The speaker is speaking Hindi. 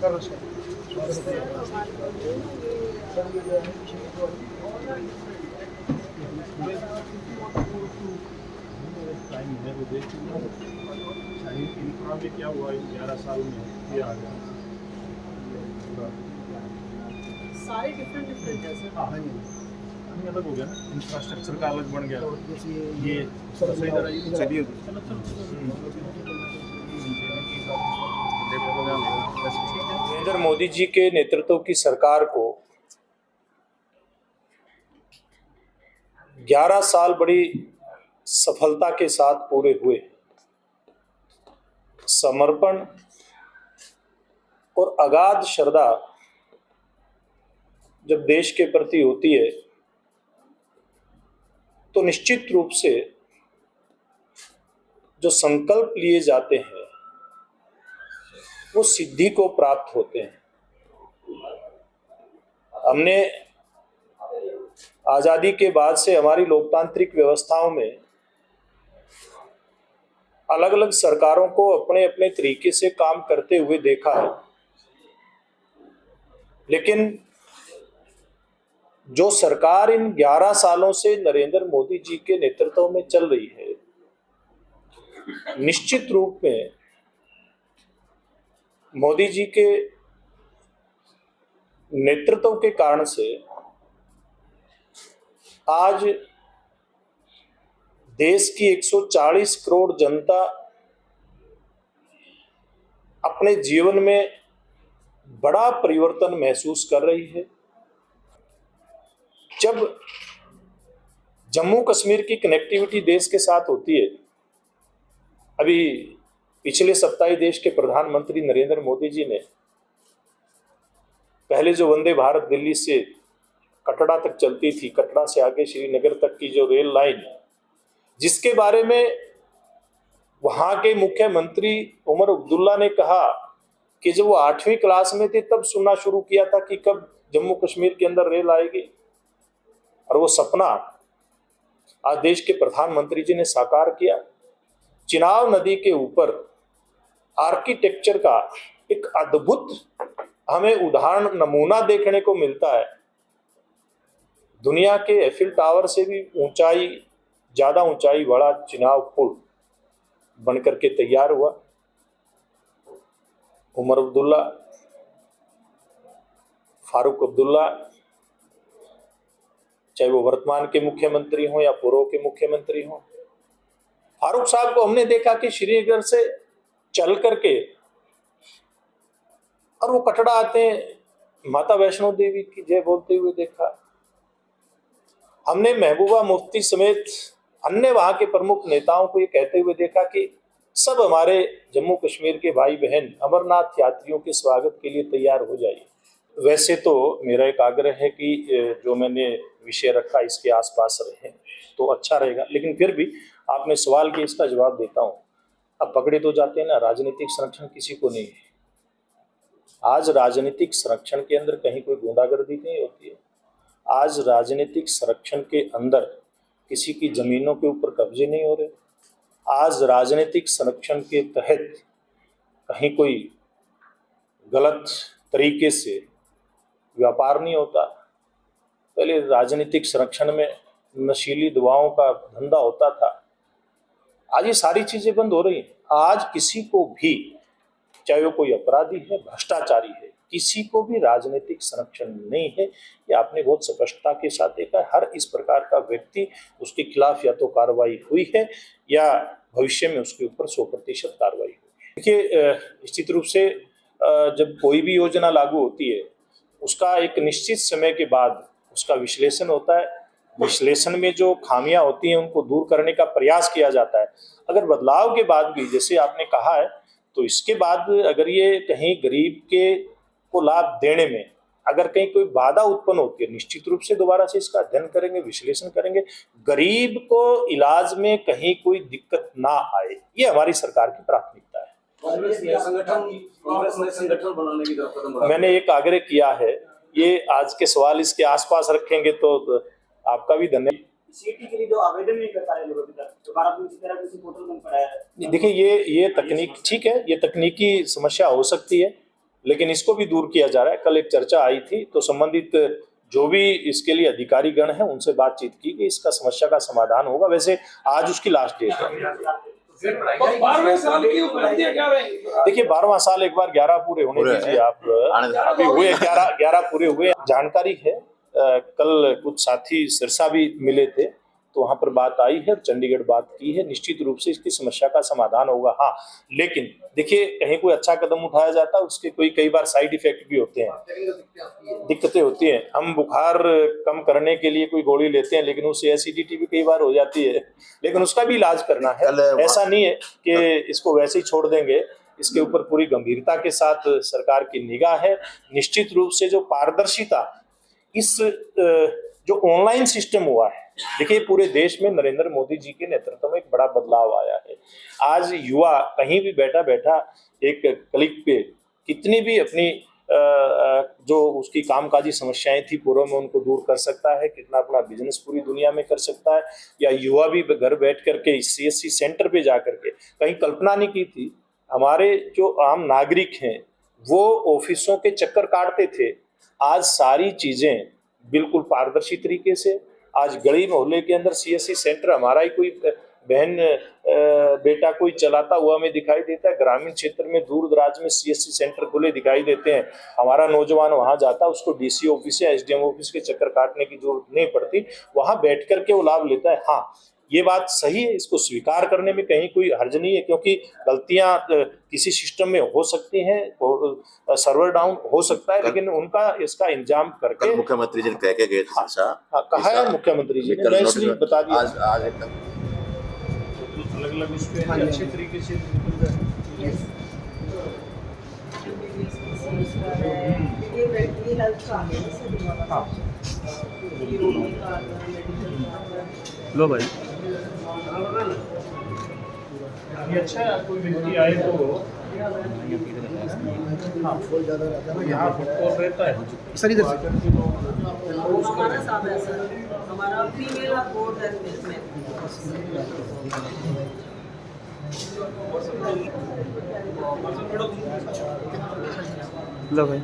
में क्या हुआ 11 साल में ये आ गया सारे डिफरेंट है सर। हाँ जी अलग हो गया ना, इंफ्रास्ट्रक्चर का अलग बन गया ये सही तरह चलिए नरेंद्र मोदी जी के नेतृत्व की सरकार को 11 साल बड़ी सफलता के साथ पूरे हुए। समर्पण और अगाध श्रद्धा जब देश के प्रति होती है तो निश्चित रूप से जो संकल्प लिए जाते हैं वो सिद्धि को प्राप्त होते हैं। हमने आजादी के बाद से हमारी लोकतांत्रिक व्यवस्थाओं में अलग अलग सरकारों को अपने अपने तरीके से काम करते हुए देखा है, लेकिन जो सरकार इन 11 सालों से नरेंद्र मोदी जी के नेतृत्व में चल रही है, निश्चित रूप में मोदी जी के नेतृत्व के कारण से आज देश की 140 करोड़ जनता अपने जीवन में बड़ा परिवर्तन महसूस कर रही है। जब जम्मू कश्मीर की कनेक्टिविटी देश के साथ होती है, अभी पिछले सप्ताह देश के प्रधानमंत्री नरेंद्र मोदी जी ने पहले जो वंदे भारत दिल्ली से कटरा तक चलती थी, कटरा से आगे श्रीनगर तक की जो रेल लाइन, जिसके बारे में वहां के मुख्यमंत्री उमर अब्दुल्ला ने कहा कि जब वो 8वीं क्लास में थे तब सुनना शुरू किया था कि कब जम्मू कश्मीर के अंदर रेल आएगी, और वो सपना आज देश के प्रधानमंत्री जी ने साकार किया। चिनाब नदी के ऊपर आर्किटेक्चर का एक अद्भुत हमें उदाहरण नमूना देखने को मिलता है। दुनिया के एफिल टावर से भी ज्यादा ऊंचाई वाला चिनाब पुल बनकर के तैयार हुआ। उमर अब्दुल्ला, फारूक अब्दुल्ला, चाहे वो वर्तमान के मुख्यमंत्री हों या पूर्व के मुख्यमंत्री हों, फारूक साहब को हमने देखा कि श्रीनगर से चल करके और वो कटरा आते हैं माता वैष्णो देवी की जय बोलते हुए देखा। हमने महबूबा मुफ्ती समेत अन्य वहां के प्रमुख नेताओं को ये कहते हुए देखा कि सब हमारे जम्मू कश्मीर के भाई बहन अमरनाथ यात्रियों के स्वागत के लिए तैयार हो जाइए। वैसे तो मेरा एक आग्रह है कि जो मैंने विषय रखा इसके आसपास रहें तो अच्छा रहेगा, लेकिन फिर भी आपने सवाल किया, इसका जवाब देता हूँ। अब पकड़े तो जाते हैं ना, राजनीतिक संरक्षण किसी को नहीं है। आज राजनीतिक संरक्षण के अंदर कहीं कोई गुंडागर्दी नहीं होती है। आज राजनीतिक संरक्षण के अंदर किसी की जमीनों के ऊपर कब्जे नहीं हो रहे। आज राजनीतिक संरक्षण के तहत कहीं कोई गलत तरीके से व्यापार नहीं होता। पहले राजनीतिक संरक्षण में नशीली दवाओं का धंधा होता था, आज ये सारी चीजें बंद हो रही हैं। आज किसी को भी, चाहे वो कोई अपराधी है, भ्रष्टाचारी है, किसी को भी राजनीतिक संरक्षण नहीं है। ये आपने बहुत स्पष्टता के साथ देखा है। हर इस प्रकार का व्यक्ति, उसके खिलाफ या तो कार्रवाई हुई है या भविष्य में उसके ऊपर 100% कार्रवाई होगी। देखिए, निश्चित रूप से जब कोई भी योजना लागू होती है उसका एक निश्चित समय के बाद उसका विश्लेषण होता है। विश्लेषण में जो खामियां होती हैं उनको दूर करने का प्रयास किया जाता है। अगर बदलाव के बाद भी, जैसे आपने कहा है, तो इसके बाद अगर ये कहीं गरीब के को लाभ देने में अगर कहीं कोई बाधा उत्पन्न होती है, निश्चित रूप से दोबारा से इसका अध्ययन करेंगे, विश्लेषण करेंगे। गरीब को इलाज में कहीं कोई दिक्कत ना आए, ये हमारी सरकार की प्राथमिकता है। कांग्रेस ने संगठन बनाने की तरफ कदम बढ़ाया। मैंने एक आग्रह किया है, ये आज के सवाल इसके आसपास रखेंगे तो आपका भी धन्यवाद। सीटी के लिए जो आवेदन नहीं कर पा रहे लोग अभी तक, दोबारा इसी तरह किसी पोर्टल बन पड़ा है। देखिए, ये तकनीक ठीक है, ये तकनीकी समस्या हो सकती है, लेकिन इसको भी दूर किया जा रहा है। कल एक चर्चा आई थी तो संबंधित जो भी इसके लिए अधिकारीगण हैं उनसे बातचीत की कि इसका समस्या का समाधान होगा। वैसे आज उसकी लास्ट डेट है। 12वें साल की उपलब्धियां क्या रहेंगी? देखिए 12वां साल एक बार 11 पूरे होने दीजिए आप। अभी हुए 11 पूरे हुए। जानकारी है कल कुछ साथी सिरसा भी मिले थे तो वहां पर बात आई है, चंडीगढ़ बात की है। निश्चित रूप से इसकी समस्या का समाधान होगा। हाँ, लेकिन देखिए कहीं कोई अच्छा कदम उठाया जाता है उसके कई बार साइड इफेक्ट भी होते हैं, दिक्कतें होती हैं। हम बुखार कम करने के लिए कोई गोली लेते हैं लेकिन उससे एसिडिटी भी कई बार हो जाती है, लेकिन उसका भी इलाज करना है। ऐसा नहीं है कि इसको वैसे ही छोड़ देंगे। इसके ऊपर पूरी गंभीरता के साथ सरकार की निगाह है। निश्चित रूप से जो पारदर्शिता इस जो ऑनलाइन सिस्टम हुआ है, देखिए पूरे देश में नरेंद्र मोदी जी के नेतृत्व में एक बड़ा बदलाव आया है। आज युवा कहीं भी बैठा बैठा एक क्लिक पे कितनी भी अपनी जो उसकी कामकाजी समस्याएं थी पूर्व में उनको दूर कर सकता है, कितना अपना बिजनेस पूरी दुनिया में कर सकता है। या युवा भी घर बैठ करके CSC सेंटर पे जा करके, कहीं कल्पना नहीं की थी हमारे जो आम नागरिक हैं वो ऑफिसों के चक्कर काटते थे। आज सारी चीजें बिल्कुल पारदर्शी तरीके से, आज गली मोहल्ले के अंदर CSC सेंटर हमारा ही कोई बहन बेटा कोई चलाता हुआ हमें दिखाई देता है। ग्रामीण क्षेत्र में दूर दराज में CSC सेंटर खुले दिखाई देते हैं। हमारा नौजवान वहां जाता है, उसको DC ऑफिस या SDM ऑफिस के चक्कर काटने की जरूरत नहीं पड़ती, वहां बैठ करके वो लाभ लेता है। हाँ, ये बात सही है, इसको स्वीकार करने में कहीं कोई हर्ज नहीं है, क्योंकि गलतियां किसी सिस्टम में हो सकती हैं, सर्वर डाउन हो सकता है, लेकिन उनका इसका इंतजाम करके मुख्यमंत्री जी कह के गए थे। कहा है मुख्यमंत्री जी ने, मैं इसलिए बता दिया। आज एकदम अलग अलग उस पे अच्छे तरीके से लो भाई, ये अच्छा है। कोई व्यक्ति आए तो यहाँ फुटबॉल रहता है सर, इधर हमारा साहब है सर, हमारा फीमेल बोर्ड है इसमें। लो भाई।